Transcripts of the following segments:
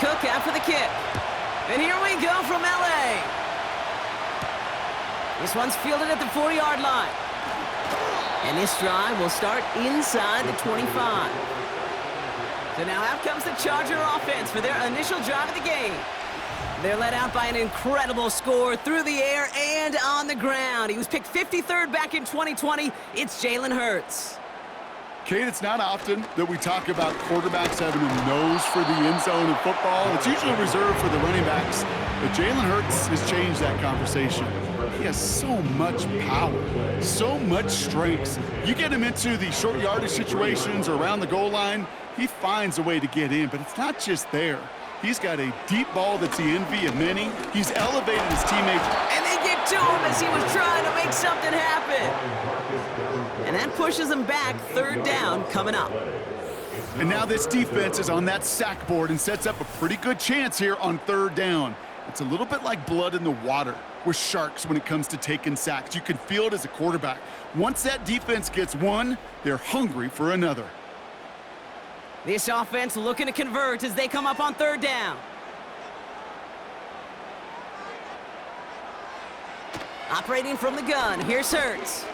Cook after the kick. And here we go from L.A. This one's fielded at the 40-yard line. And this drive will start inside the 25. So now out comes the Charger offense for their initial drive of the game. They're led out by an incredible score through the air and on the ground. He was picked 53rd back in 2020. It's Jalen Hurts. Kate, it's not often that we talk about quarterbacks having a nose for the end zone in football. It's usually reserved for the running backs. But Jalen Hurts has changed that conversation. He has so much power, so much strength. You get him into the short yardage situations or around the goal line, he finds a way to get in. But it's not just there. He's got a deep ball that's the envy of many. He's elevated his teammates. And they get to him as he was trying to make something happen. And that pushes him back. Third down coming up. And now this defense is on that sack board and sets up a pretty good chance here on third down. It's a little bit like blood in the water with sharks when it comes to taking sacks. You can feel it as a quarterback. Once that defense gets one, they're hungry for another. This offense looking to convert as they come up on third down. Operating from the gun, here's Hurts.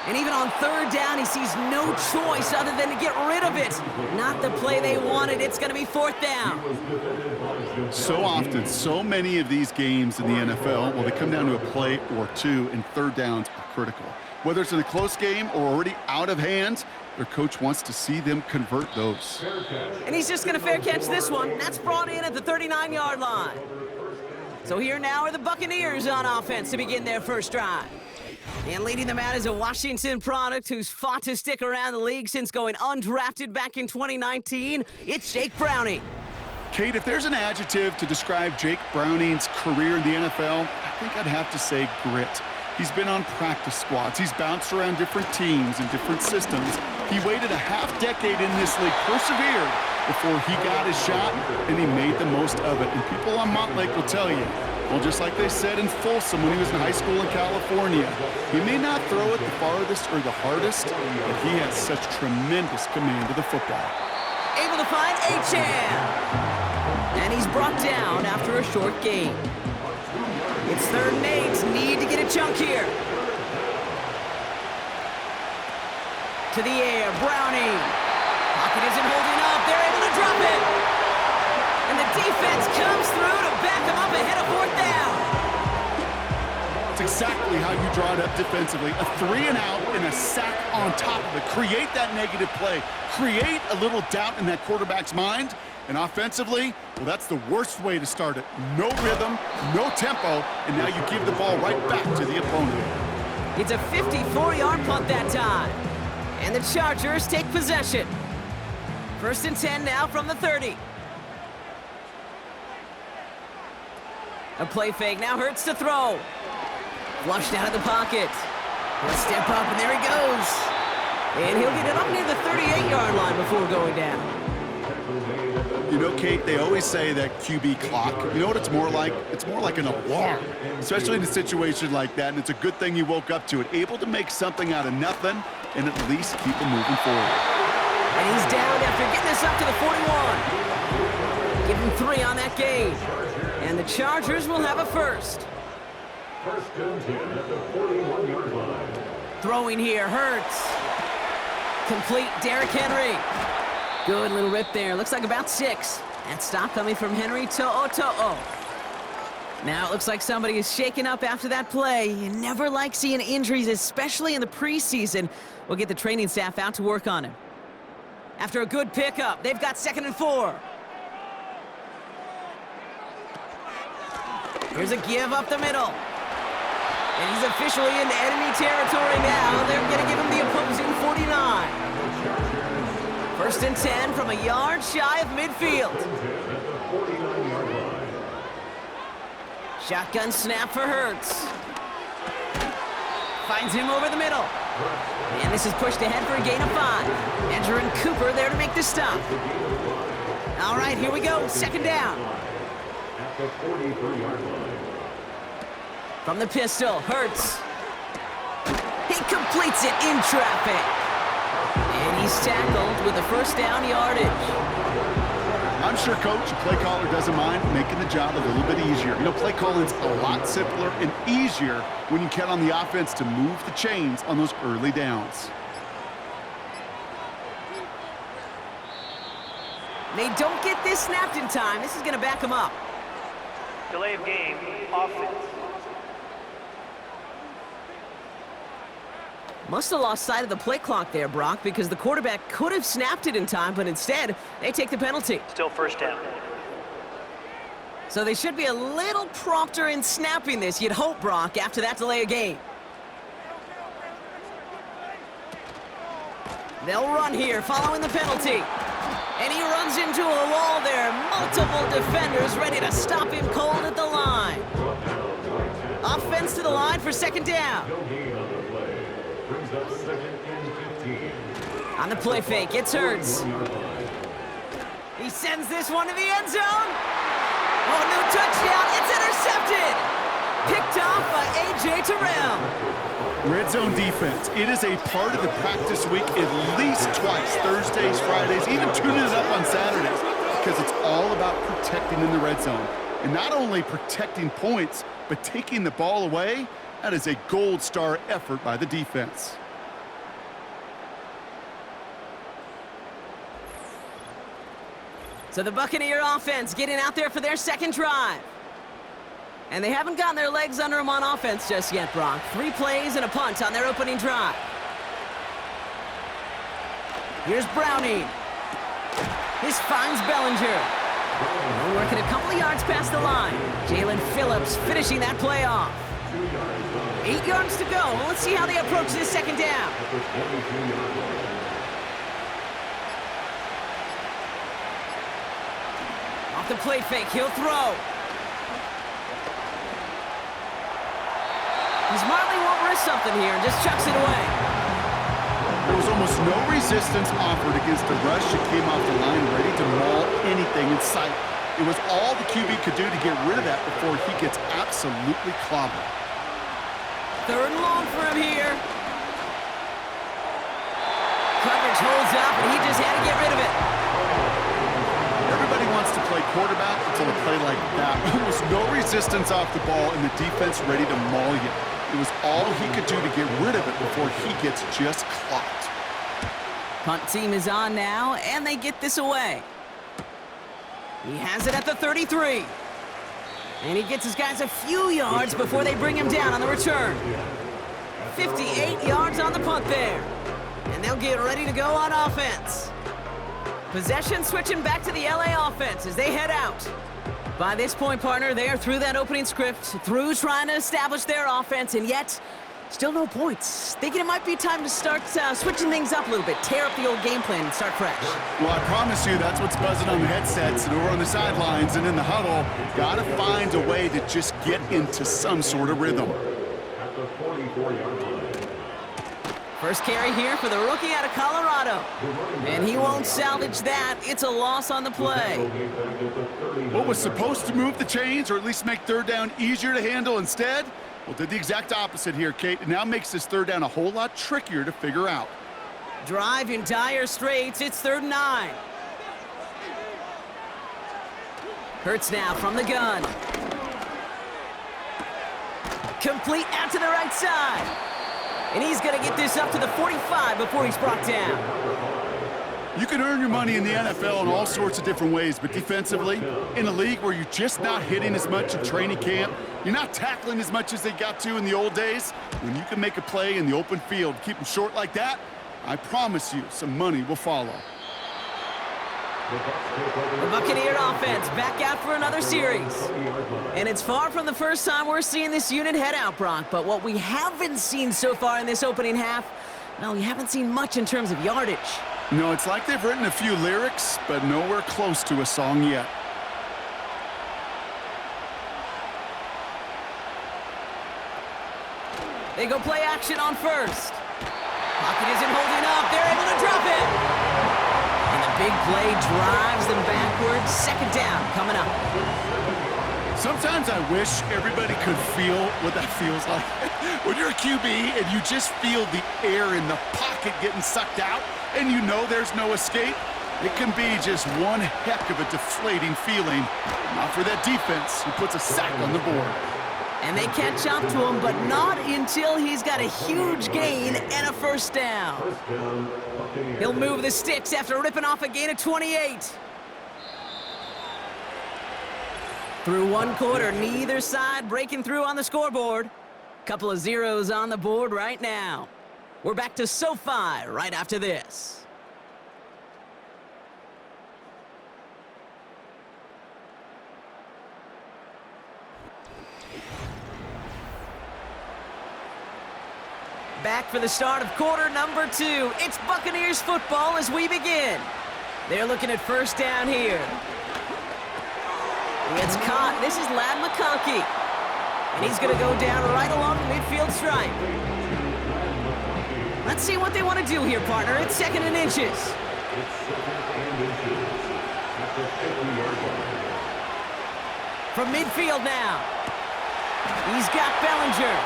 And even on third down, he sees no choice other than to get rid of it. Not the play they wanted. It's going to be fourth down. So often, so many of these games in the NFL, well, they come down to a play or two, and third downs are critical. Whether it's in a close game or already out of hand, their coach wants to see them convert those. And he's just going to fair catch this one. That's brought in at the 39-yard line. So here now are the Buccaneers on offense to begin their first drive. And leading them out is a Washington product who's fought to stick around the league since going undrafted back in 2019. It's Jake Browning. Kate, if there's an adjective to describe Jake Browning's career in the NFL, I think I'd have to say grit. He's been on practice squads. He's bounced around different teams and different systems. He waited a half-decade in this league, persevered before he got his shot, and he made the most of it. And people on Montlake will tell you, well, just like they said in Folsom when he was in high school in California, he may not throw it the farthest or the hardest, but he has such tremendous command of the football. Able to find Achane. And he's brought down after a short gain. It's 3rd and 8. Need to get a chunk here. To the air, Browning. Pocket isn't holding up. They're able to drop it. And the defense comes through to back them up ahead of fourth down. It's exactly how you draw it up defensively. A 3 and out and a sack on top of it. Create that negative play. Create a little doubt in that quarterback's mind. And offensively, well, that's the worst way to start it. No rhythm, no tempo, and now you give the ball right back to the opponent. It's a 54-yard punt that time. And the Chargers take possession. 1st and 10 now from the 30. A play fake, now Hurts to throw. Flushed out of the pocket. He'll step up, and there he goes. And he'll get it up near the 38-yard line before going down. You know, Kate, they always say that QB clock, you know what it's more like? It's more like an alarm, especially in a situation like that, and it's a good thing you woke up to it. Able to make something out of nothing and at least keep them moving forward. And he's down after getting this up to the 41. Give him 3 on that game. And the Chargers will have a first. 1st and 10 at the 41-yard line. Throwing here, Hurts. Complete, Derrick Henry. Good little rip there. Looks like about 6. That stop coming from Henry To'o. Now it looks like somebody is shaken up after that play. You never like seeing injuries, especially in the preseason. We'll get the training staff out to work on him. After a good pickup, they've got 2nd and 4. Here's a give up the middle. And he's officially into enemy territory now. They're going to give him the opposing 49. 1st and 10 from a yard shy of midfield. Shotgun snap for Hurts. Finds him over the middle. And this is pushed ahead for a gain of 5. Edger and Cooper there to make the stop. All right, here we go. 2nd down. From the pistol, Hurts. He completes it in traffic. And he's tackled with a 1st down yardage. sure coach, the play caller doesn't mind making the job a little bit easier. You know, play calling's a lot simpler and easier when you count on the offense to move the chains on those early downs. They don't get this snapped in time. This is going to back them up. Delay of game, offense. Must have lost sight of the play clock there, Brock, because the quarterback could have snapped it in time, but instead, they take the penalty. Still first down. So they should be a little prompter in snapping this, you'd hope, Brock, after that delay of game. They'll run here, following the penalty. And he runs into a wall there. Multiple defenders ready to stop him cold at the line. Offense to the line for second down. On the play fake, it's Hurts. He sends this one to the end zone. Oh, no touchdown. It's intercepted. Picked off by A.J. Terrell. Red zone defense, it is a part of the practice week at least twice, Thursdays, Fridays, even tuning it up on Saturdays, because it's all about protecting in the red zone. And not only protecting points, but taking the ball away. That is a gold star effort by the defense. So the Buccaneer offense getting out there for their second drive. And they haven't gotten their legs under them on offense just yet, Brock. 3 plays and a punt on their opening drive. Here's Browning. This finds Bellinger. They're working a couple of yards past the line. Jalen Phillips finishing that play off. 8 yards to go. Let's see how they approach this second down. Off the play fake, he'll throw. Marley won't risk something here and just chucks it away. There was almost no resistance offered against the rush that came off the line ready to maul anything in sight. It was all the QB could do to get rid of that before he gets absolutely clobbered. 3rd and long for him here. Coverage holds up, and he just had to get rid of it. Everybody wants to play quarterback until a play like that. Almost no resistance off the ball, and the defense ready to maul you. It was all he could do to get rid of it before he gets just clocked. Punt team is on now, and they get this away. He has it at the 33. And he gets his guys a few yards before they bring him down on the return. 58 yards on the punt there. And they'll get ready to go on offense. Possession switching back to the LA offense as they head out. By this point, partner, they are through that opening script, through trying to establish their offense, and yet still no points. Thinking it might be time to start switching things up a little bit, tear up the old game plan and start fresh. Well, I promise you that's what's buzzing on the headsets and over on the sidelines and in the huddle. Got to find a way to just get into some sort of rhythm. At the 44-yard line. First carry here for the rookie out of Colorado. And he won't salvage that. It's a loss on the play. What was supposed to move the chains or at least make 3rd down easier to handle instead? Well, did the exact opposite here, Kate. It now makes this 3rd down a whole lot trickier to figure out. Drive in dire straits. It's 3rd and 9. Hurts now from the gun. Complete out to the right side. And he's going to get this up to the 45 before he's brought down. You can earn your money in the NFL in all sorts of different ways, but defensively, in a league where you're just not hitting as much in training camp, you're not tackling as much as they got to in the old days, when you can make a play in the open field, keep them short like that, I promise you some money will follow. The Buccaneer offense back out for another series. And it's far from the first time we're seeing this unit head out, Brock. But what we haven't seen so far in this opening half, well, we haven't seen much in terms of yardage. No, it's like they've written a few lyrics, but nowhere close to a song yet. They go play action on first. Pocket isn't holding up. They're able to drop it. And the big play drives them backwards. 2nd down coming up. Sometimes I wish everybody could feel what that feels like. When you're a QB and you just feel the air in the pocket getting sucked out and you know there's no escape, It can be just one heck of a deflating feeling. Not for that defense, who puts a sack on the board. And they catch up to him, but not until he's got a huge gain and a first down. He'll move the sticks after ripping off a gain of 28. Through one quarter, neither side breaking through on the scoreboard. Couple of zeros on the board right now. We're back to SoFi right after this. Back for the start of quarter number 2. It's Buccaneers football as we begin. They're looking at first down here. It's caught. This is Ladd McConkey. And he's going to go down right along the midfield stripe. Let's see what they want to do here, partner. It's 2nd and inches. From midfield now. He's got Bellinger.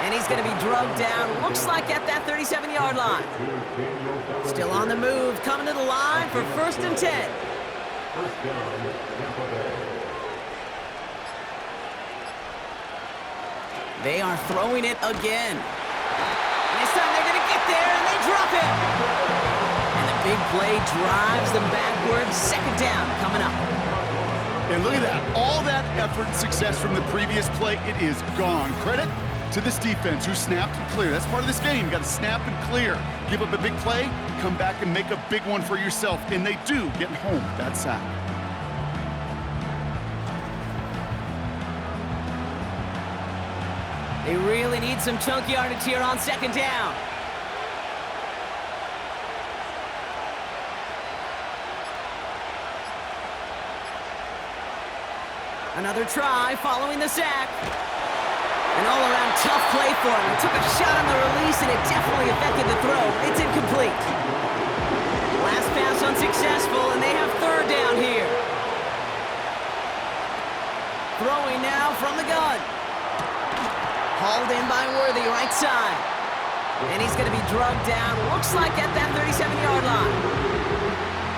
And he's going to be drugged down, looks like at that 37-yard line. Still on the move, coming to the line for 1st and 10. They are throwing it again. And this time they're going to get there, and they drop it. And the big play drives them backwards. 2nd down coming up. And look at that. All that effort and success from the previous play, it is gone. Credit to this defense who snapped and cleared. That's part of this game. You got to snap and clear. Give up a big play, come back and make a big one for yourself. And they do get home with that sack. They really need some chunk yardage here on 2nd down. Another try following the sack. An all-around tough play for him. He took a shot on the release, and it definitely affected the throw. It's incomplete. Last pass unsuccessful, and they have 3rd down here. Throwing now from the gun. Hauled in by Worthy, right side. And he's going to be drugged down, looks like at that 37-yard line.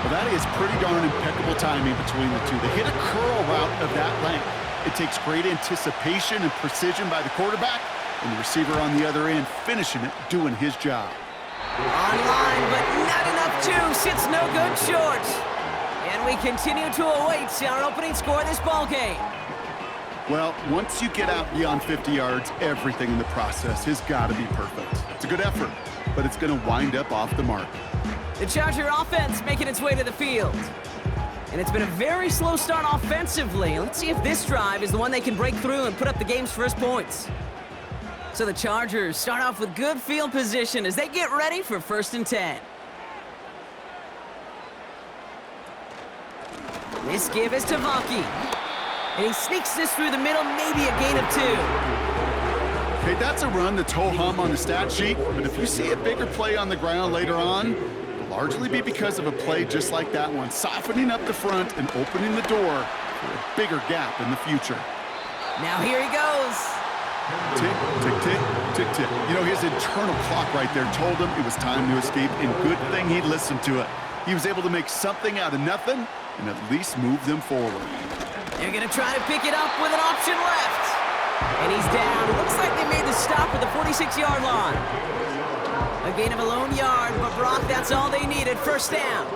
Well, that is pretty darn impeccable timing between the two. They hit a curl route of that length. It takes great anticipation and precision by the quarterback, and the receiver on the other end finishing it, doing his job. On line, but not enough juice. It's no good short. And we continue to await our opening score of this ball game. Well, once you get out beyond 50 yards, everything in the process has got to be perfect. It's a good effort, but it's going to wind up off the mark. The Charger offense making its way to the field. And it's been a very slow start offensively. Let's see if this drive is the one they can break through and put up the game's first points. So the Chargers start off with good field position as they get ready for 1st and 10. This give is to Vonke. And he sneaks this through the middle, maybe a gain of 2. Okay, that's a run that's ho-hum on the stat sheet, but if you see a bigger play on the ground later on, it'll largely be because of a play just like that one, softening up the front and opening the door for a bigger gap in the future. Now here he goes. Tick, tick, tick, tick, tick. You know, his internal clock right there told him it was time to escape, and good thing he listened to it. He was able to make something out of nothing and at least move them forward. They're going to try to pick it up with an option left. And he's down. Looks like they made the stop at the 46-yard line. A gain of a lone yard, but Brock, that's all they needed. 1st down.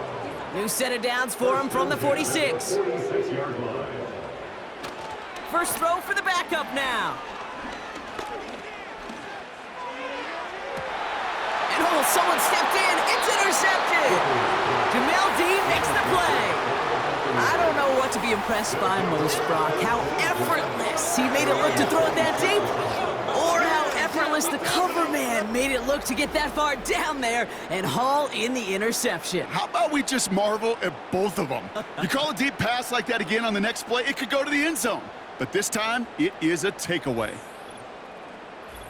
New set of downs for him from the 46. First throw for the backup now. And oh, someone stepped in. It's intercepted. Jamel Dean makes the play. I don't know what to be impressed by most, Brock. How effortless he made it look to throw it that deep, or how effortless the cover man made it look to get that far down there and haul in the interception. How about we just marvel at both of them? You call a deep pass like that again on the next play, it could go to the end zone. But this time, it is a takeaway.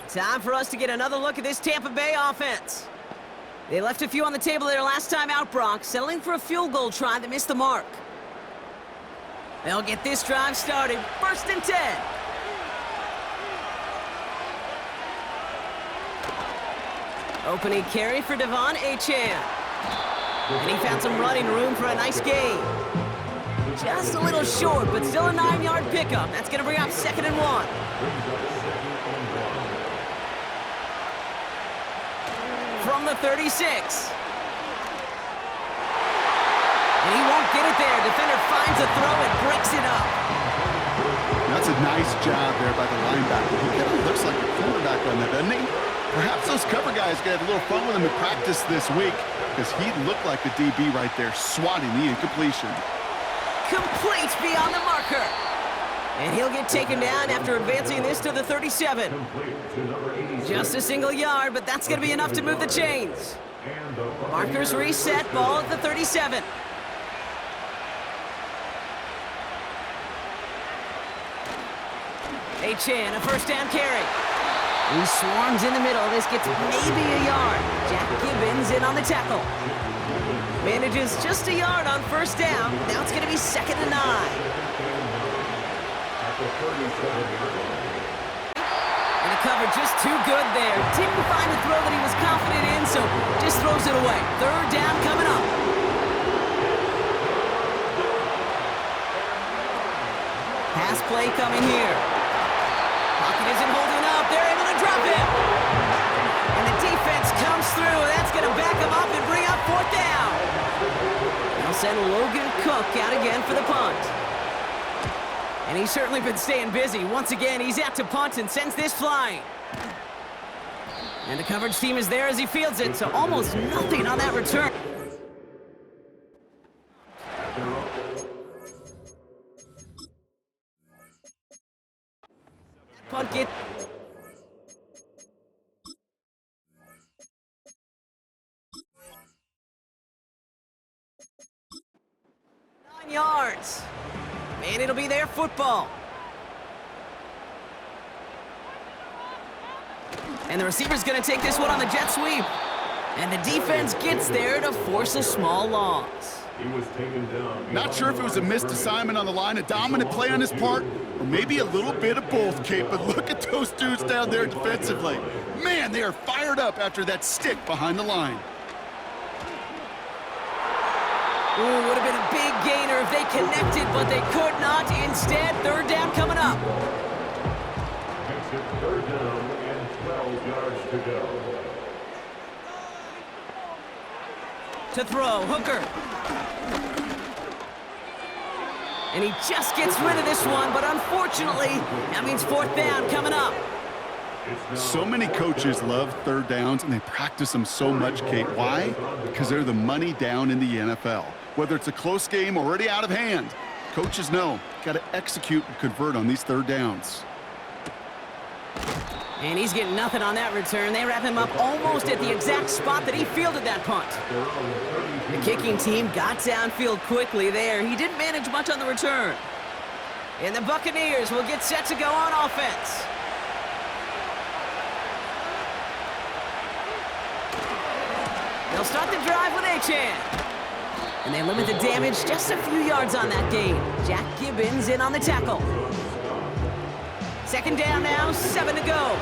Time for us to get another look at this Tampa Bay offense. They left a few on the table their last time out, Brock, settling for a field goal try that missed the mark. They'll get this drive started. 1st and 10. Opening carry for Devon Achane. And he found some running room for a nice gain. Just a little short, but still a 9-yard pickup. That's going to bring up 2nd and 1. From the 36. And he won't get it there. Defender finds a throw and breaks it up. That's a nice job there by the linebacker. He kind of looks like a quarterback on that, doesn't he? Perhaps those cover guys got a little fun with him in practice this week because he looked like the DB right there, swatting the incompletion. Complete beyond the marker. And he'll get taken down after advancing this to the 37. Just a single yard, but that's going to be enough to move the chains. Markers reset, ball at the 37. Achane, a first down carry. He swarms in the middle. This gets maybe a yard. Jack Gibbons in on the tackle. Manages just a yard on first down. Now it's going to be 2nd and 9. And the cover just too good there. Didn't find the throw that he was confident in, so just throws it away. 3rd down coming up. Pass play coming here. Pocket isn't holding up. They're able to drop him. And the defense comes through. That's going to back him up and bring up 4th down. They'll send Logan Cook out again for the punt. And he's certainly been staying busy. Once again, he's out to punt and sends this flying. And the coverage team is there as he fields it, so almost nothing on that return. Punt get. 9 yards. And it'll be their football. And the receiver's going to take this one on the jet sweep. And the defense gets there to force a small loss. He was taken down. Not sure if it was a missed assignment on the line, a dominant play on his part, or maybe a little bit of both, Kate. But look at those dudes down there defensively. Man, they are fired up after that stick behind the line. Ooh, would have been a big gainer if they connected, but they could not. Instead, 3rd down coming up. Makes it 3rd down and 12 yards to go. To throw, Hooker. And he just gets rid of this one, but unfortunately, that means 4th down coming up. So many coaches love 3rd downs, and they practice them so much, Kate. Why? Because they're the money down in the NFL. Whether it's a close game already out of hand, coaches know, got to execute and convert on these 3rd downs. And he's getting nothing on that return. They wrap him up almost at the exact spot that he fielded that punt. The kicking team got downfield quickly there. He didn't manage much on the return. And the Buccaneers will get set to go on offense. They'll start the drive with Achane. And they limit the damage just a few yards on that gain. Jack Gibbons in on the tackle. 2nd down now, 7 to go.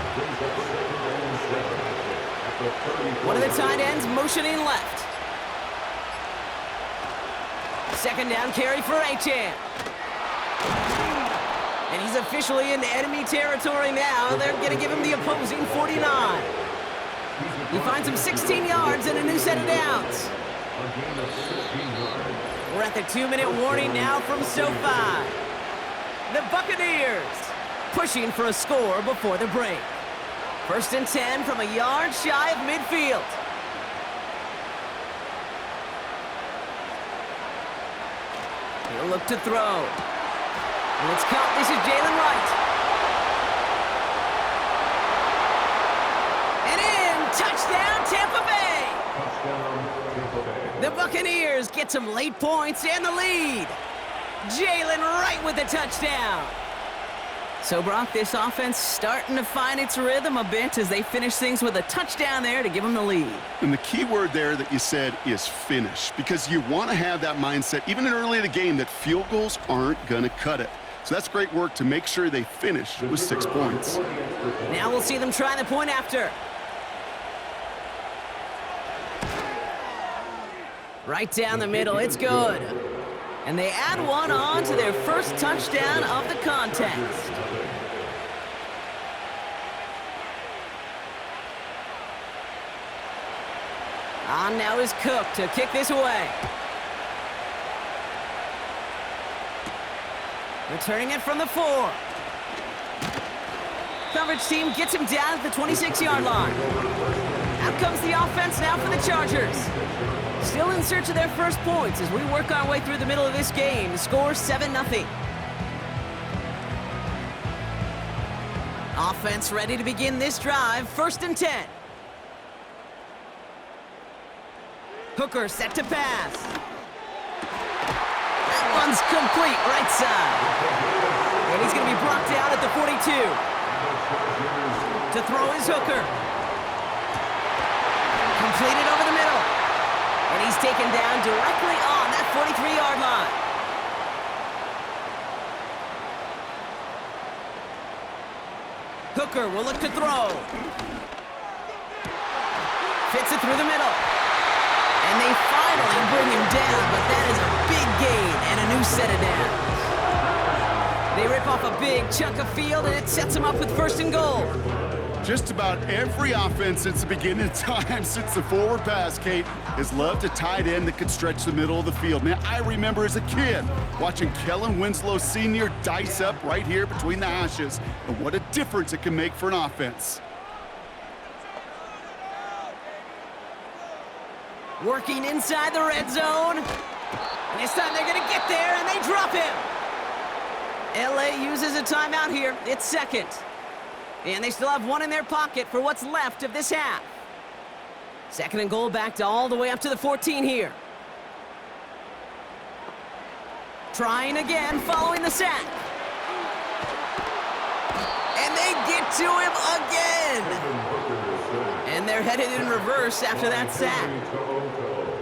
One of the tight ends motioning left. 2nd down carry for Achane. And he's officially in enemy territory now. They're going to give him the opposing 49. He finds him 16 yards and a new set of downs. We're at the 2-minute warning now from SoFi. The Buccaneers pushing for a score before the break. 1st and 10 from a yard shy of midfield. He'll look to throw. And it's caught. This is Jalen Wright. And in, touchdown Tampa Bay. The Buccaneers get some late points and the lead. Jalen Wright with the touchdown. So, Brock, this offense starting to find its rhythm a bit as they finish things with a touchdown there to give them the lead. And the key word there that you said is finish, because you want to have that mindset, even in early in the game, that field goals aren't going to cut it. So that's great work to make sure they finish with 6 points. Now we'll see them try the point after. Right down the middle, it's good. And they add one on to their first touchdown of the contest. On now is Cook to kick this away. Returning it from the 4. Coverage team gets him down at the 26-yard line. Out comes the offense now for the Chargers. Still in search of their first points as we work our way through the middle of this game. The score 7-0. Offense ready to begin this drive. 1st and 10. Hooker set to pass. That one's complete right side. And he's going to be brought down at the 42. To throw is Hooker. Completed over the middle. And he's taken down directly on that 43-yard line. Hooker will look to throw. Fits it through the middle. And they finally bring him down, but that is a big gain and a new set of downs. They rip off a big chunk of field, and it sets them up with 1st and goal. Just about every offense since the beginning of time, since the forward pass, Kate, has loved a tight end that could stretch the middle of the field. Man, I remember as a kid watching Kellen Winslow Sr. dice up right here between the hashes, and what a difference it can make for an offense. Working inside the red zone. And this time they're going to get there, and they drop him. LA uses a timeout here. It's 2nd. And they still have one in their pocket for what's left of this half. 2nd and goal, back to all the way up to the 14 here. Trying again, following the sack. And they get to him again. And they're headed in reverse after that sack.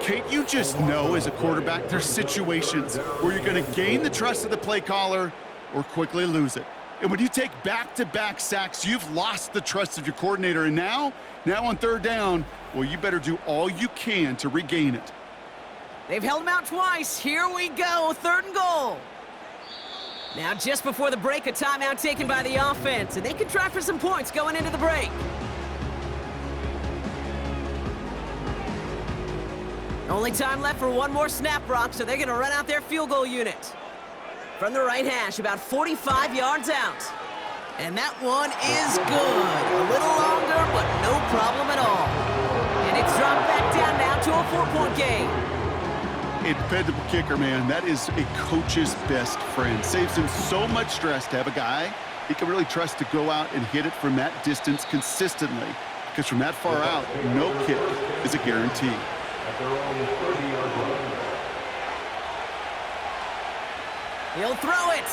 Kate, you just know as a quarterback there's situations where you're going to gain the trust of the play caller or quickly lose it. And when you take back-to-back sacks, you've lost the trust of your coordinator. And now on 3rd down, well, you better do all you can to regain it. They've held him out twice. Here we go, 3rd and goal. Now just before the break, a timeout taken by the offense, and they can try for some points going into the break. Only time left for one more snap, Brock, so they're going to run out their field goal unit. From the right hash, about 45 yards out. And that one is good. A little longer, but no problem at all. And it's dropped back down now to a 4-point game. A dependable kicker, man. That is a coach's best friend. Saves him so much stress to have a guy he can really trust to go out and hit it from that distance consistently. Because from that far out, no kick is a guarantee. He'll throw it.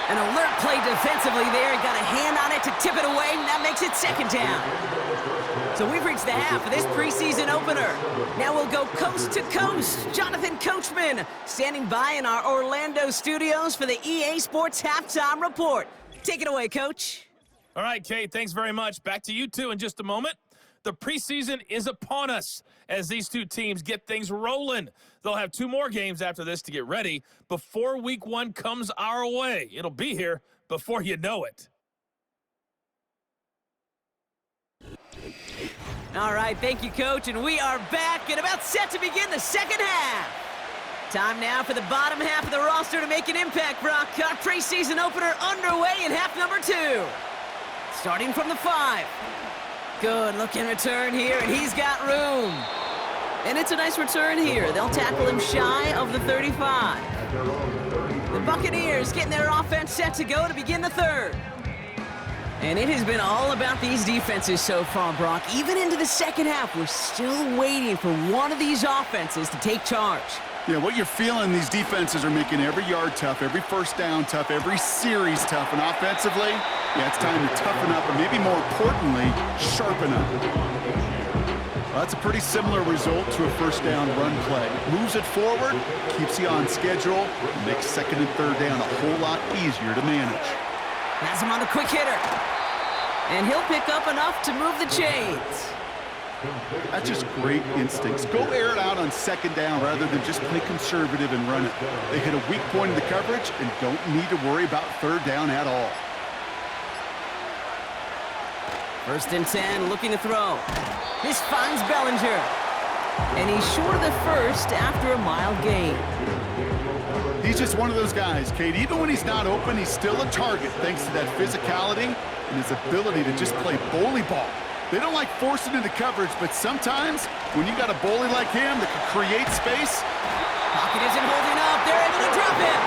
An alert play defensively there. He got a hand on it to tip it away, and that makes it 2nd down. So we've reached the half of this preseason opener. Now we'll go coast to coast. Jonathan Coachman standing by in our Orlando studios for the EA Sports Halftime Report. Take it away, Coach. All right, Kate, thanks very much. Back to you two in just a moment. The preseason is upon us as these two teams get things rolling. They'll have 2 more games after this to get ready before week 1 comes our way. It'll be here before you know it. All right, thank you, Coach, and we are back and about set to begin the 2nd half. Time now for the bottom half of the roster to make an impact, Brock. Our preseason opener underway in half number 2. Starting from the 5. Good looking return here, and he's got room. And it's a nice return here. They'll tackle him shy of the 35. The Buccaneers getting their offense set to go to begin the 3rd. And it has been all about these defenses so far, Brock. Even into the 2nd half, we're still waiting for one of these offenses to take charge. Yeah, what you're feeling, these defenses are making every yard tough, every 1st down tough, every series tough. And offensively, yeah, it's time to toughen up, and maybe more importantly, sharpen up. Well, that's a pretty similar result to a 1st down run play. Moves it forward, keeps you on schedule, and makes 2nd and 3rd down a whole lot easier to manage. Has him on the quick hitter. And he'll pick up enough to move the chains. That's just great instincts. Go air it out on second down rather than just play conservative and run it. They hit a weak point in the coverage and don't need to worry about third down at all. 1st and 10, looking to throw. This finds Bellinger. And he's short of the first after a mild gain. He's just one of those guys, Kate. Even when he's not open, he's still a target thanks to that physicality and his ability to just play bully ball. They don't like forcing into coverage, but sometimes when you got a bully like him that can create space. Pocket isn't holding up. They're able to drop him.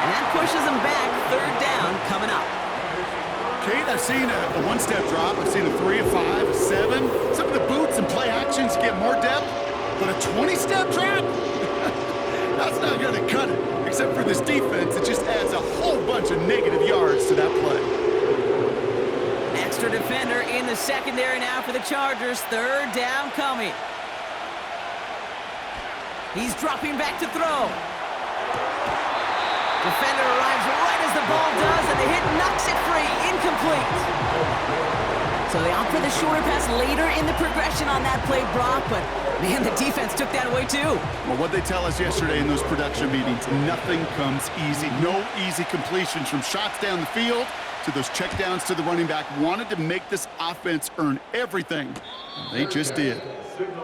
And that pushes him back. 3rd down coming up. Kate, I've seen a one-step drop. I've seen a 3, a 5, a 7. Some of the boots and play actions get more depth, but a 20-step drop? That's not going to cut it. Except for this defense, it just adds a whole bunch of negative yards to that play. Extra defender in the secondary now for the Chargers. 3rd down coming. He's dropping back to throw. Defender arrives right as the ball does, and the hit knocks it free. Incomplete. So they opt for the shorter pass later in the progression on that play, Brock, but man, the defense took that away too. Well, what they tell us yesterday in those production meetings, nothing comes easy. No easy completions from shots down the field to those checkdowns to the running back. Wanted to make this offense earn everything. They just did.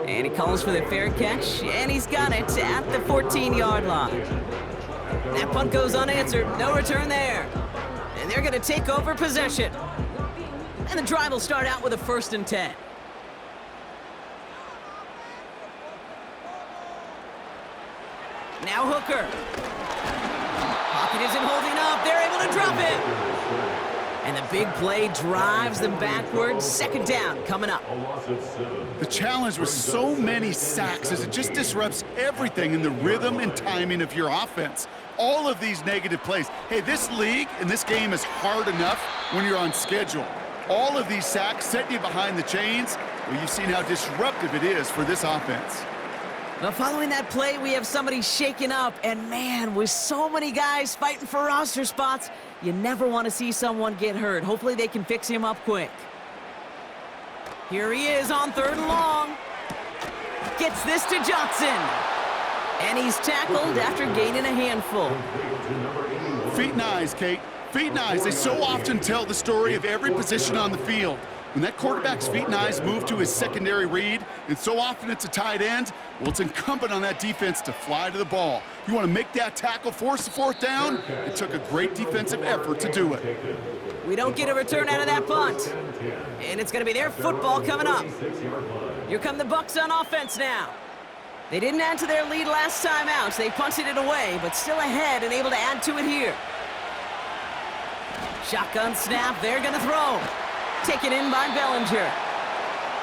And he calls for the fair catch, and he's got it at the 14-yard line. That punt goes unanswered. No return there. And they're going to take over possession. And the drive will start out with a 1st and 10. Now Hooker. Pocket isn't holding up. They're able to drop it. And the big play drives them backwards. 2nd down coming up. The challenge with so many sacks is it just disrupts everything in the rhythm and timing of your offense. All of these negative plays. Hey, this league and this game is hard enough when you're on schedule. All of these sacks set you behind the chains. Well, you've seen how disruptive it is for this offense. Well, following that play, we have somebody shaken up. And man, with so many guys fighting for roster spots, you never want to see someone get hurt. Hopefully they can fix him up quick. Here he is on 3rd and long. Gets this to Johnson. And he's tackled after gaining a handful. Feet and eyes, Kate. Feet and eyes. They so often tell the story of every position on the field. When that quarterback's feet and eyes move to his secondary read, and so often it's a tight end, well, it's incumbent on that defense to fly to the ball. You want to make that tackle, force the 4th down? It took a great defensive effort to do it. We don't get a return out of that punt. And it's going to be their football coming up. Here come the Bucs on offense now. They didn't add to their lead last time out, so they punted it away, but still ahead and able to add to it here. Shotgun snap, they're going to throw. Taken in by Bellinger.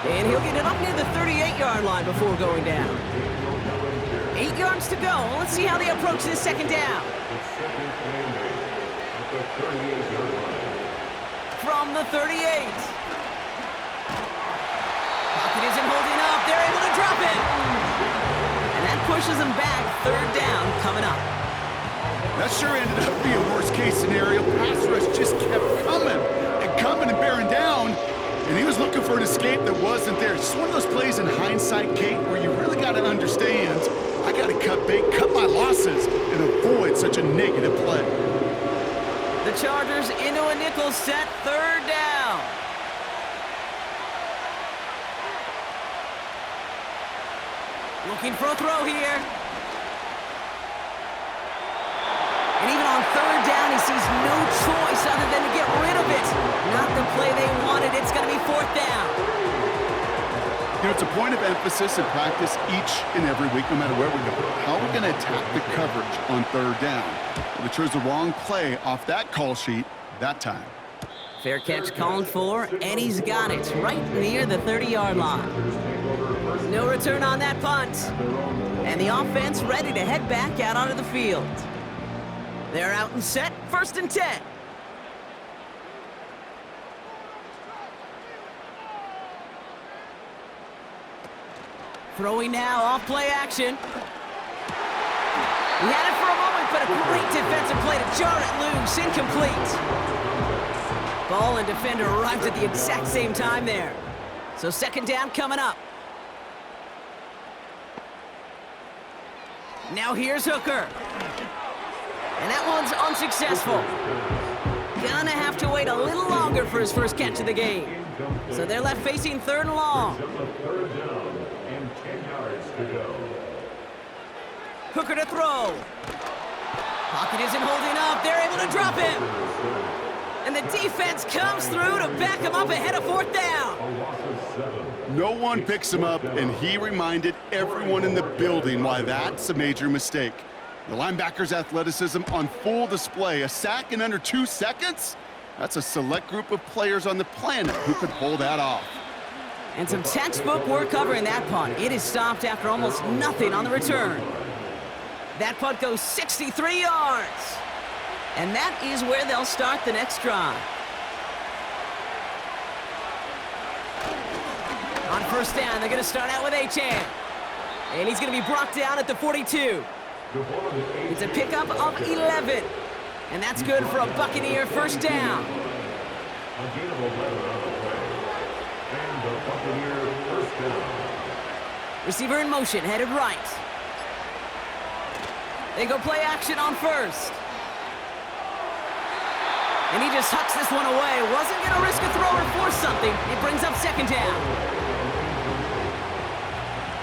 And he'll get it up near the 38-yard line before going down. 8 yards to go. Let's see how they approach this 2nd down. From the 38. Pocket isn't holding up. They're able to drop it. And that pushes them back. 3rd down coming up. That sure ended up being a worst-case scenario. Pass rush just kept coming and bearing down, and he was looking for an escape that wasn't there. It's just one of those plays in hindsight, Kate, where you really got to understand, I got to cut bait, cut my losses, and avoid such a negative play. The Chargers into a nickel set, 3rd down. Looking for a throw here. And even on 3rd down, he sees no choice other than to get rid of it. Not the play they wanted. It's going to be 4th down. You know, it's a point of emphasis in practice each and every week, no matter where we go. How are we going to attack the coverage on 3rd down? Well, they chose the wrong play off that call sheet that time. Fair catch called for, and he's got it right near the 30-yard line. No return on that punt. And the offense ready to head back out onto the field. They're out and set, 1st and 10. Throwing now, off play action. He had it for a moment, but a great defensive play to jar it loose, incomplete. Ball and defender arrived at the exact same time there. So second down coming up. Now here's Hooker. And that one's unsuccessful. Gonna have to wait a little longer for his first catch of the game. So they're left facing third and long. Third down and 10 yards to go. Hooker to throw. Pocket isn't holding up. They're able to drop him. And the defense comes through to back him up ahead of fourth down. A loss of 7. No one picks him up, and he reminded everyone in the building why that's a major mistake. The linebacker's athleticism on full display. A sack in under 2 seconds? That's a select group of players on the planet who could pull that off. And some textbook work covering that punt. It is stopped after almost nothing on the return. That punt goes 63 yards. And that is where they'll start the next drive. On first down, they're going to start out with Achane. And he's going to be brought down at the 42. It's a pickup of 11. And that's good for a Buccaneer first down. A gain of 11 on the play. And the Buccaneer first down. Receiver in motion, headed right. They go play action on first. And he just hucks this one away. Wasn't going to risk a throw or force something. It brings up second down.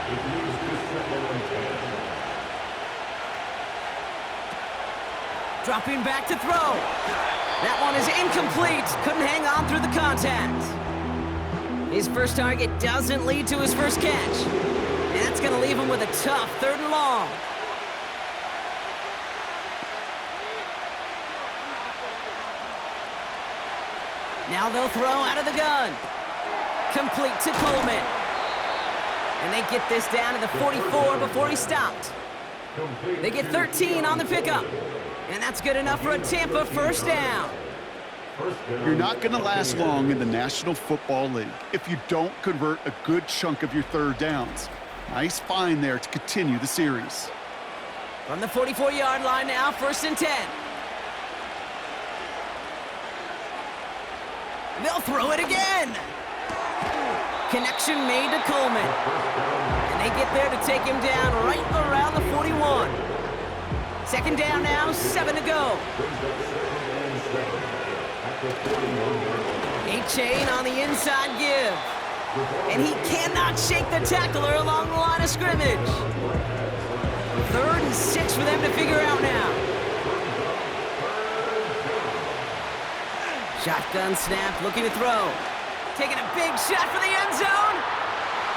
It moves to second and 10. Dropping back to throw. That one is incomplete. Couldn't hang on through the contact. His first target doesn't lead to his first catch. And that's going to leave him with a tough third and long. Now they'll throw out of the gun. Complete to Coleman. And they get this down to the 44 before he stopped. They get 13 on the pickup. And that's good enough for a Tampa first down. You're not going to last long in the National Football League if you don't convert a good chunk of your third downs. Nice find there to continue the series. From the 44-yard line now, first and 10. They'll throw it again. Connection made to Coleman. And they get there to take him down right around the 41. Second down now, 7 to go. Achane on the inside give. And he cannot shake the tackler along the line of scrimmage. 3rd and 6 for them to figure out now. Shotgun snap, looking to throw. Taking a big shot for the end zone.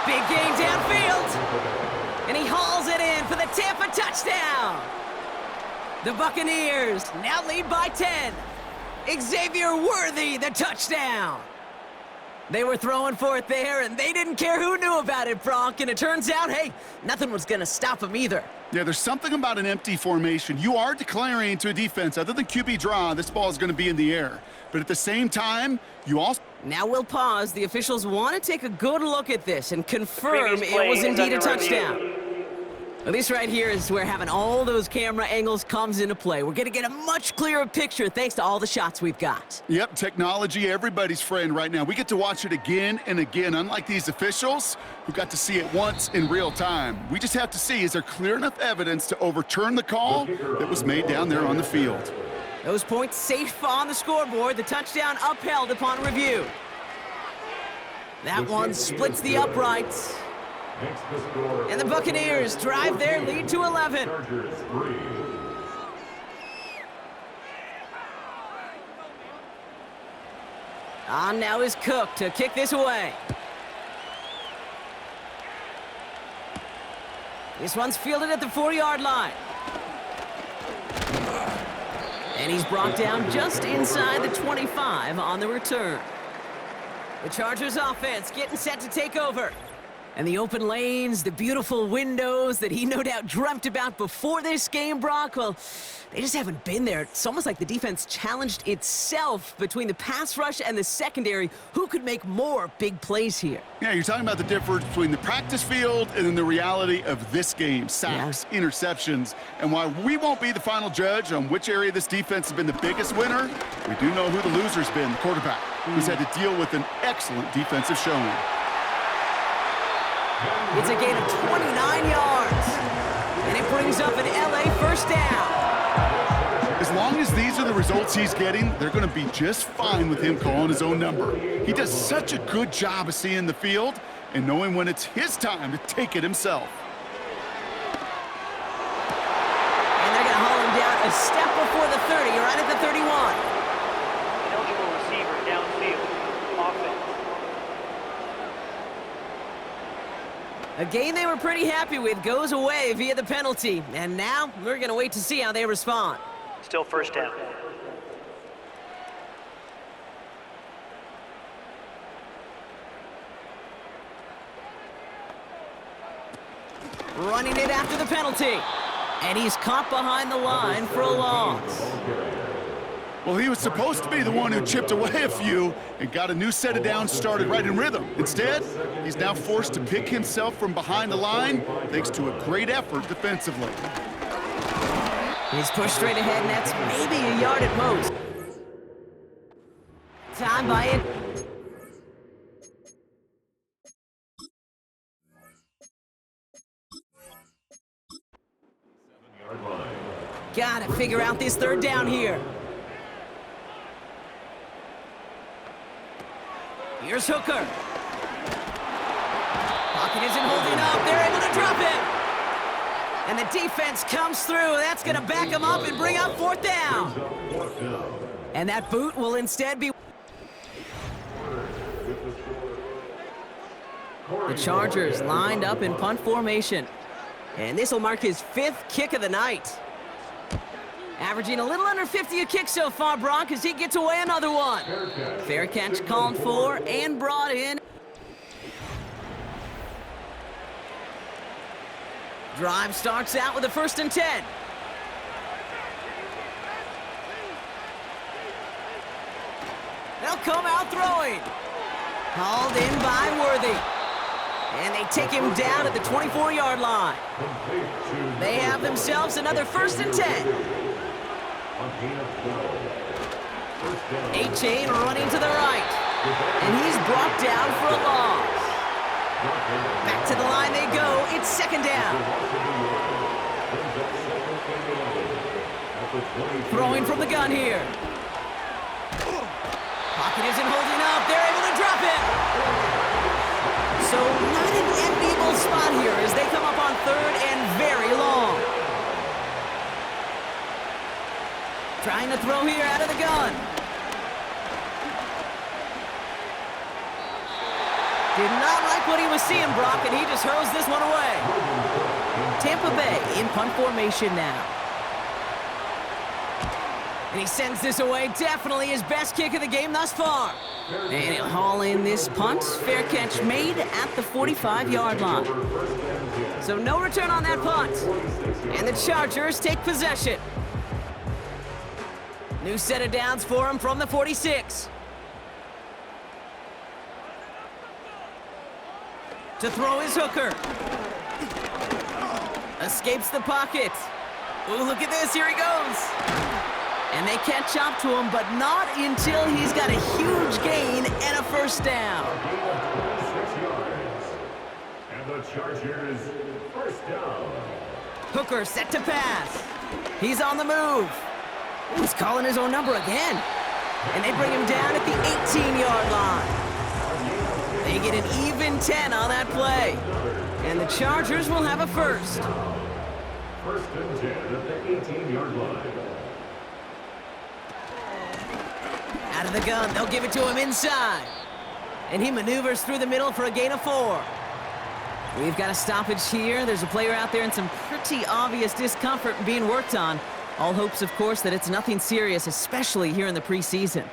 Big gain downfield. And he hauls it in for the Tampa touchdown. The Buccaneers now lead by 10. Xavier Worthy, the touchdown. They were throwing for it there, and they didn't care who knew about it, Brock. And it turns out, hey, nothing was going to stop them either. Yeah, there's something about an empty formation. You are declaring to a defense, other than QB draw, this ball is going to be in the air. But at the same time, you also... Now we'll pause. The officials want to take a good look at this and confirm Previous it play was is indeed a under touchdown. review. Well, this right here is where having all those camera angles comes into play. We're going to get a much clearer picture thanks to all the shots we've got. Yep, technology, everybody's friend right now. We get to watch it again and again, unlike these officials who got to see it once in real time. We just have to see, is there clear enough evidence to overturn the call that was made down there on the field? Those points safe on the scoreboard. The touchdown upheld upon review. That one splits the uprights. And the Buccaneers drive their lead to 11. Chargers 3. On now is Cook to kick this away. This one's fielded at the 4-yard line. And he's brought down just inside the 25 on the return. The Chargers offense getting set to take over. And the open lanes, the beautiful windows that he no doubt dreamt about before this game, Brock, well, they just haven't been there. It's almost like the defense challenged itself between the pass rush and the secondary. Who could make more big plays here? Yeah, you're talking about the difference between the practice field and then the reality of this game. Sacks, interceptions, and while we won't be the final judge on which area this defense has been the biggest winner, we do know who the loser's been, the quarterback, who's had to deal with an excellent defensive showing. It's a gain of 29 yards. And it brings up an LA first down. As long as these are the results he's getting, they're going to be just fine with him calling his own number. He does such a good job of seeing the field and knowing when it's his time to take it himself. And they're going to haul him down a step before the 30, right at the 31. Eligible receiver downfield. Offense. A game they were pretty happy with goes away via the penalty. And now we're going to wait to see how they respond. Still first down. Running it after the penalty. And he's caught behind the line for a loss. Well, he was supposed to be the one who chipped away a few and got a new set of downs started right in rhythm. Instead, he's now forced to pick himself from behind the line thanks to a great effort defensively. He's pushed straight ahead, and that's maybe a yard at most. Time by it. Gotta figure out this third down here. Here's Hooker. Pocket isn't holding up. They're able to drop it. And the defense comes through. That's going to back him up and bring up fourth down. And that boot will instead be... The Chargers lined up in punt formation. And this will mark his 5th kick of the night. Averaging a little under 50 a kick so far, Brock, as he gets away another one. Fair catch called for and brought in. Drive starts out with a 1st and 10. They'll come out throwing. Hauled in by Worthy. And they take him down at the 24-yard line. They have themselves another 1st and 10. A-Chain running to the right. And he's brought down for a loss. Back to the line they go. It's 2nd down. Throwing from the gun here. Pocket isn't holding up. They're able to drop it. So not an enviable spot here as they come up on 3rd and very long. Trying to throw here out of the gun. Did not like what he was seeing, Brock, and he just hurls this one away. Tampa Bay in punt formation now. And he sends this away. Definitely his best kick of the game thus far. And he'll haul in this punt. Fair catch made at the 45-yard line. So no return on that punt. And the Chargers take possession. New set of downs for him from the 46. To throw is Hooker. Escapes the pocket. Ooh, look at this. Here he goes. And they catch up to him, but not until he's got a huge gain and a 1st down. 6 yards. And the Chargers, 1st down. Hooker set to pass. He's on the move. He's calling his own number again. And they bring him down at the 18-yard line. They get an even 10 on that play. And the Chargers will have a 1st. 1st and 10 at the 18-yard line. Out of the gun, they'll give it to him inside. And he maneuvers through the middle for a gain of 4. We've got a stoppage here. There's a player out there in some pretty obvious discomfort being worked on. All hopes, of course, that it's nothing serious, especially here in the preseason.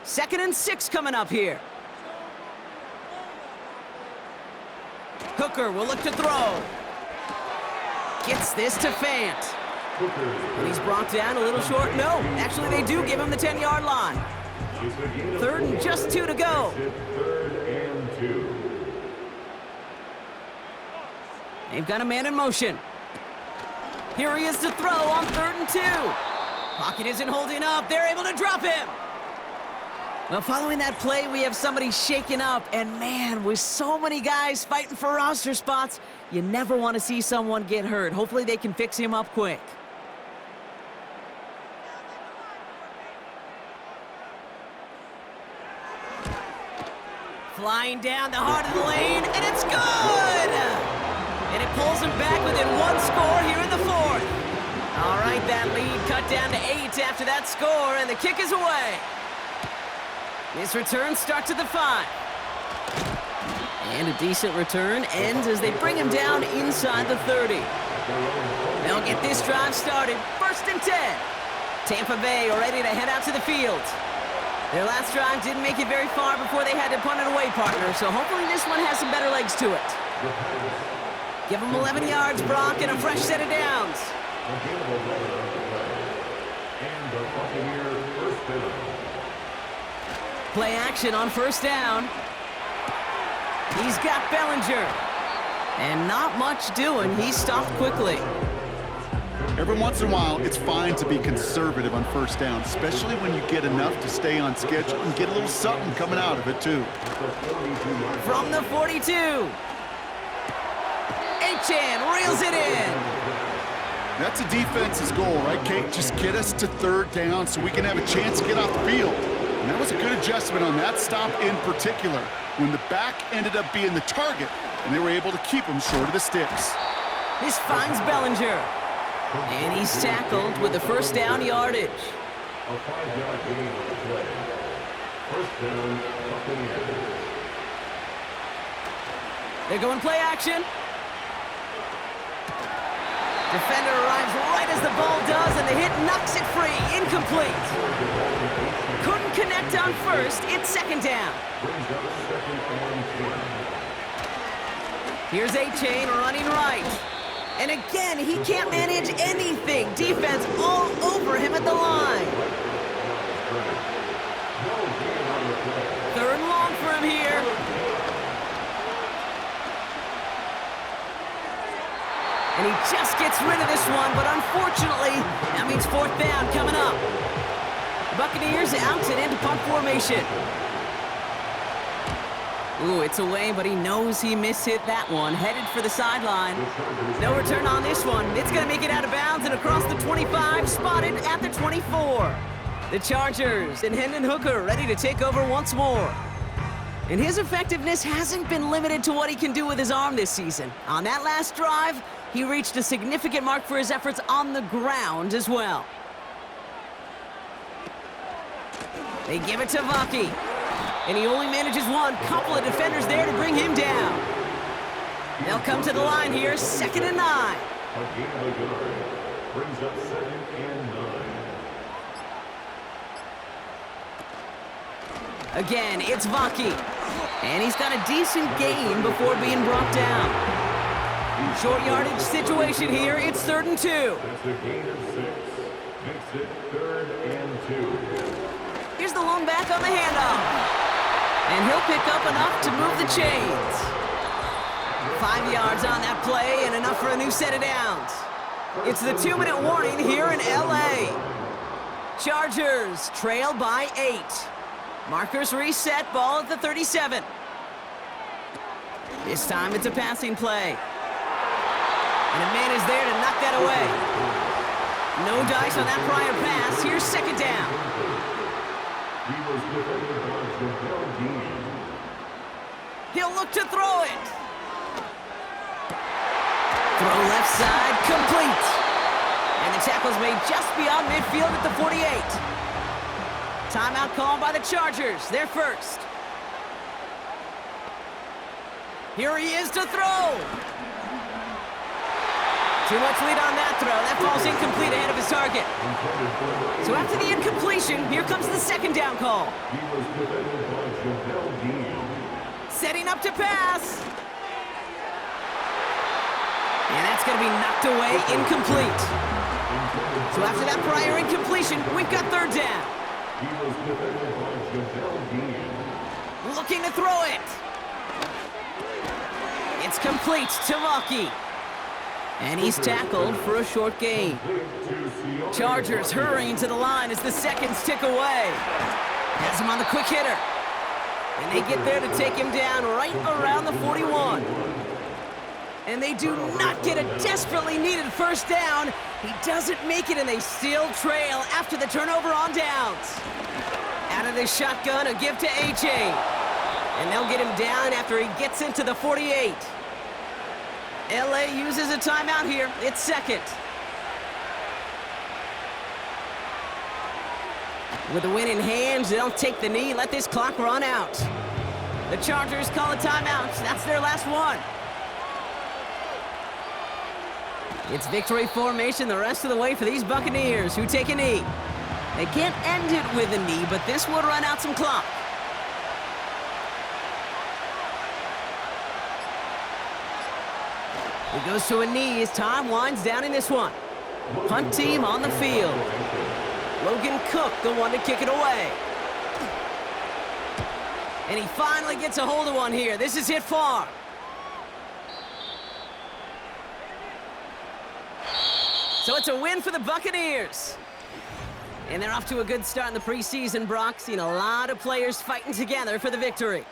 2nd and 6 coming up here. Hooker will look to throw. Gets this to Fant. And he's brought down a little short. No, actually they do give him the 10-yard line. 3rd and just 2 to go. 3rd and 2. They've got a man in motion. Here he is to throw on 3rd and 2. Pocket isn't holding up. They're able to drop him. Well, following that play, we have somebody shaken up. And man, with so many guys fighting for roster spots, you never want to see someone get hurt. Hopefully they can fix him up quick. Flying down the heart of the lane, and it's good! And it pulls him back within one score here in the fourth. All right, that lead cut down to 8 after that score, and the kick is away. This return starts at the 5. And a decent return ends as they bring him down inside the 30. They'll get this drive started. 1st and 10. Tampa Bay are ready to head out to the field. Their last drive didn't make it very far before they had to punt it away, partner, so hopefully this one has some better legs to it. Give them 11 yards, Brock, and a fresh set of downs. And the Buccaneers first down. Play action on 1st down. He's got Bellinger. And not much doing. He stopped quickly. Every once in a while, it's fine to be conservative on 1st down, especially when you get enough to stay on schedule and get a little something coming out of it, too. From the 42. Achane reels it in. That's a defense's goal, right, Kate? Just get us to 3rd down so we can have a chance to get off the field. And that was a good adjustment on that stop in particular, when the back ended up being the target, and they were able to keep him short of the sticks. This finds Bellinger. And he's tackled with the 1st down yardage. A 5-yard gain on the play. 1st down, Buccaneers. They're going play action. Defender arrives right as the ball does, and the hit knocks it free. Incomplete. Couldn't connect on 1st. It's 2nd down. Brings up 2nd and 10. Here's Achane running right. And again, he can't manage anything. Defense all over him at the line. 3rd and long for him here. And he just gets rid of this one, but unfortunately, that means 4th down coming up. The Buccaneers out and into punt formation. Ooh, it's away, but he knows he mishit that one. Headed for the sideline. No return on this one. It's going to make it out of bounds and across the 25, spotted at the 24. The Chargers and Hendon Hooker ready to take over once more. And his effectiveness hasn't been limited to what he can do with his arm this season. On that last drive, he reached a significant mark for his efforts on the ground as well. They give it to Vaki. And he only manages one. Couple of defenders there to bring him down. They'll come to the line here, 2nd and 9. A gain of a yard. Brings up 2nd and 9. Again, it's Vaki. And he's got a decent gain before being brought down. Short yardage situation here. It's 3rd and 2. That's a gain of 6. Makes it 3rd and 2. Here's the lone back on the handoff. And he'll pick up enough to move the chains. 5 yards on that play and enough for a new set of downs. It's the 2-minute warning here in L.A. Chargers trail by 8. Markers reset, ball at the 37. This time it's a passing play. And a man is there to knock that away. No dice on that prior pass. Here's 2nd down. He was defended by Jamel Dean. He'll look to throw it. Throw left side, complete. And the tackle's made just beyond midfield at the 48. Timeout called by the Chargers. They're first. Here he is to throw. Too much lead on that throw. That ball's incomplete ahead of his target. So after the incompletion, here comes the 2nd down call. He was defended by Jamel Dean. Setting up to pass. And that's going to be knocked away, incomplete. So after that prior incompletion, we've got 3rd down. He was defended by Jamel Dean. Looking to throw it. It's complete to Vaki. And he's tackled for a short gain. Chargers hurrying to the line as the seconds tick away. Has him on the quick hitter. And they get there to take him down right around the 41. And they do not get a desperately needed first down. He doesn't make it, and they still trail after the turnover on downs. Out of the shotgun, a give to A.J. And they'll get him down after he gets into the 48. L.A. uses a timeout here. It's second. With the win in hand, they'll take the knee, let this clock run out. The Chargers call a timeout. That's their last one. It's victory formation the rest of the way for these Buccaneers, who take a knee. They can't end it with a knee, but this will run out some clock. He goes to a knee as time winds down in this one. Punt team on the field. Logan Cook, the one to kick it away. And he finally gets a hold of one here. This is hit far. So it's a win for the Buccaneers. And they're off to a good start in the preseason, Brock. Seen a lot of players fighting together for the victory.